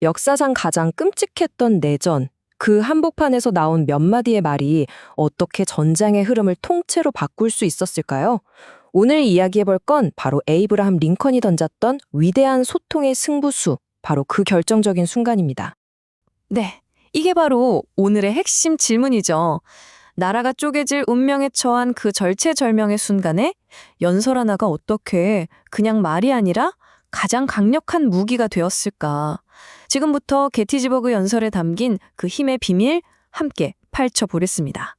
역사상 가장 끔찍했던 내전, 그 한복판에서 나온 몇 마디의 말이 어떻게 전쟁의 흐름을 통째로 바꿀 수 있었을까요? 오늘 이야기해볼 건 바로 에이브라함 링컨이 던졌던 위대한 소통의 승부수, 바로 그 결정적인 순간입니다. 네, 이게 바로 오늘의 핵심 질문이죠. 나라가 쪼개질 운명에 처한 그 절체절명의 순간에 연설 하나가 어떻게 그냥 말이 아니라 가장 강력한 무기가 되었을까? 지금부터 게티즈버그 연설에 담긴 그 힘의 비밀 함께 파헤쳐보겠습니다.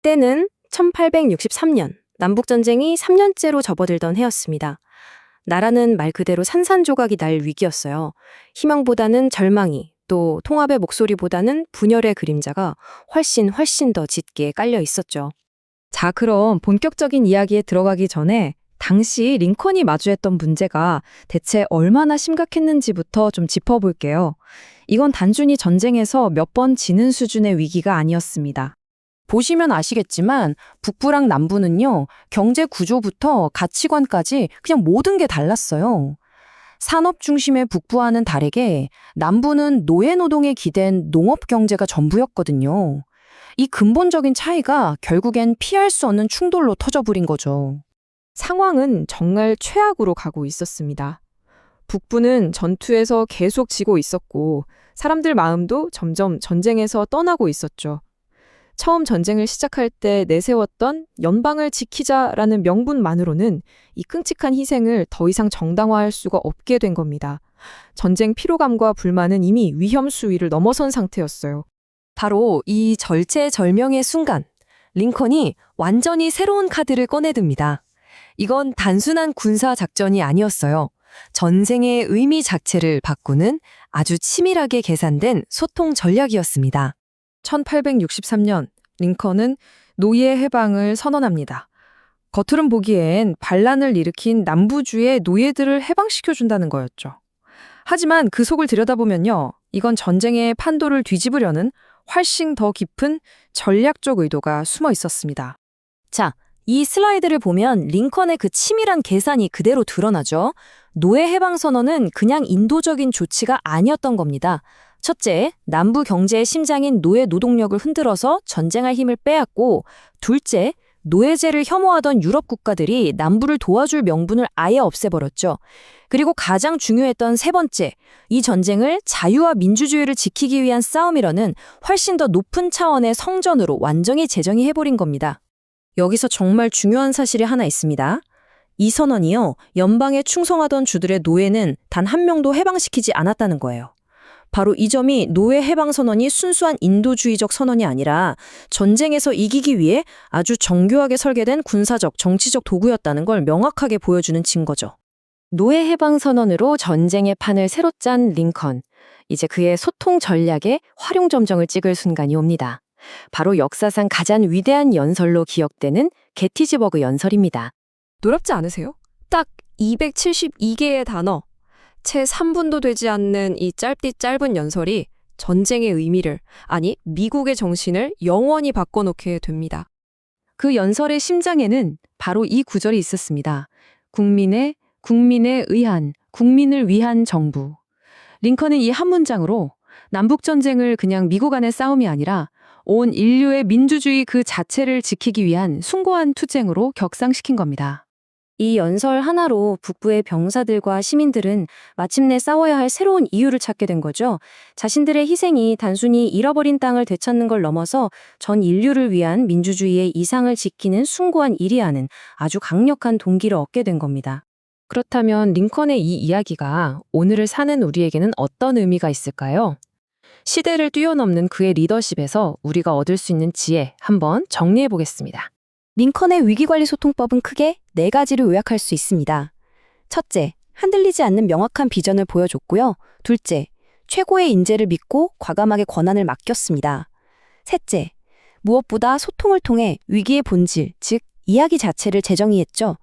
때는 1863년, 남북전쟁이 3년째로 접어들던 해였습니다. 나라는 말 그대로 산산조각이 날 위기였어요. 희망보다는 절망이, 또 통합의 목소리보다는 분열의 그림자가 훨씬 더 짙게 깔려 있었죠. 자, 그럼 본격적인 이야기에 들어가기 전에 당시 링컨이 마주했던 문제가 대체 얼마나 심각했는지부터 좀 짚어볼게요. 이건 단순히 전쟁에서 몇 번 지는 수준의 위기가 아니었습니다. 보시면 아시겠지만 북부랑 남부는요, 경제 구조부터 가치관까지 그냥 모든 게 달랐어요. 산업 중심의 북부와는 다르게 남부는 노예 노동에 기댄 농업 경제가 전부였거든요. 이 근본적인 차이가 결국엔 피할 수 없는 충돌로 터져버린 거죠. 상황은 정말 최악으로 가고 있었습니다. 북부는 전투에서 계속 지고 있었고 사람들 마음도 점점 전쟁에서 떠나고 있었죠. 처음 전쟁을 시작할 때 내세웠던 연방을 지키자라는 명분만으로는 이 끔찍한 희생을 더 이상 정당화할 수가 없게 된 겁니다. 전쟁 피로감과 불만은 이미 위험 수위를 넘어선 상태였어요. 바로 이 절체절명의 순간, 링컨이 완전히 새로운 카드를 꺼내듭니다. 이건 단순한 군사 작전이 아니었어요. 전쟁의 의미 자체를 바꾸는 아주 치밀하게 계산된 소통 전략이었습니다. 1863년, 링컨은 노예 해방을 선언합니다. 겉으론 보기엔 반란을 일으킨 남부주의 노예들을 해방시켜준다는 거였죠. 하지만 그 속을 들여다보면요, 이건 전쟁의 판도를 뒤집으려는 훨씬 더 깊은 전략적 의도가 숨어 있었습니다. 자, 이 슬라이드를 보면 링컨의 그 치밀한 계산이 그대로 드러나죠. 노예 해방 선언은 그냥 인도적인 조치가 아니었던 겁니다. 첫째, 남부 경제의 심장인 노예 노동력을 흔들어서 전쟁할 힘을 빼앗고, 둘째, 노예제를 혐오하던 유럽 국가들이 남부를 도와줄 명분을 아예 없애버렸죠. 그리고 가장 중요했던 세 번째, 이 전쟁을 자유와 민주주의를 지키기 위한 싸움이라는 훨씬 더 높은 차원의 성전으로 완전히 재정의해버린 겁니다. 여기서 정말 중요한 사실이 하나 있습니다. 이 선언이요, 연방에 충성하던 주들의 노예는 단 한 명도 해방시키지 않았다는 거예요. 바로 이 점이 노예 해방 선언이 순수한 인도주의적 선언이 아니라 전쟁에서 이기기 위해 아주 정교하게 설계된 군사적, 정치적 도구였다는 걸 명확하게 보여주는 증거죠. 노예 해방 선언으로 전쟁의 판을 새로 짠 링컨. 이제 그의 소통 전략에 활용점정을 찍을 순간이 옵니다. 바로 역사상 가장 위대한 연설로 기억되는 게티즈버그 연설입니다. 놀랍지 않으세요? 딱 272개의 단어, 채 3분도 되지 않는 이 짧은 연설이 전쟁의 의미를, 아니 미국의 정신을 영원히 바꿔놓게 됩니다. 그 연설의 심장에는 바로 이 구절이 있었습니다. 국민의 의한, 국민을 위한 정부. 링컨은 이 한 문장으로 남북전쟁을 그냥 미국 안의 싸움이 아니라 온 인류의 민주주의 그 자체를 지키기 위한 숭고한 투쟁으로 격상시킨 겁니다. 이 연설 하나로 북부의 병사들과 시민들은 마침내 싸워야 할 새로운 이유를 찾게 된 거죠. 자신들의 희생이 단순히 잃어버린 땅을 되찾는 걸 넘어서 전 인류를 위한 민주주의의 이상을 지키는 숭고한 일이라는 아주 강력한 동기를 얻게 된 겁니다. 그렇다면 링컨의 이 이야기가 오늘을 사는 우리에게는 어떤 의미가 있을까요? 시대를 뛰어넘는 그의 리더십에서 우리가 얻을 수 있는 지혜 한번 정리해 보겠습니다. 링컨의 위기관리 소통법은 크게 4가지를 요약할 수 있습니다. 첫째, 흔들리지 않는 명확한 비전을 보여줬고요. 둘째, 최고의 인재를 믿고 과감하게 권한을 맡겼습니다. 셋째, 무엇보다 소통을 통해 위기의 본질, 즉 이야기 자체를 재정의했죠.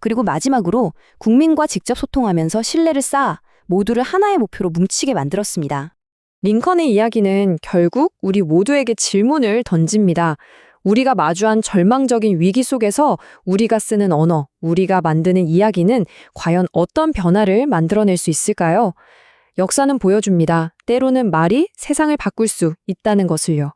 그리고 마지막으로 국민과 직접 소통하면서 신뢰를 쌓아 모두를 하나의 목표로 뭉치게 만들었습니다. 링컨의 이야기는 결국 우리 모두에게 질문을 던집니다. 우리가 마주한 절망적인 위기 속에서 우리가 쓰는 언어, 우리가 만드는 이야기는 과연 어떤 변화를 만들어낼 수 있을까요? 역사는 보여줍니다. 때로는 말이 세상을 바꿀 수 있다는 것을요.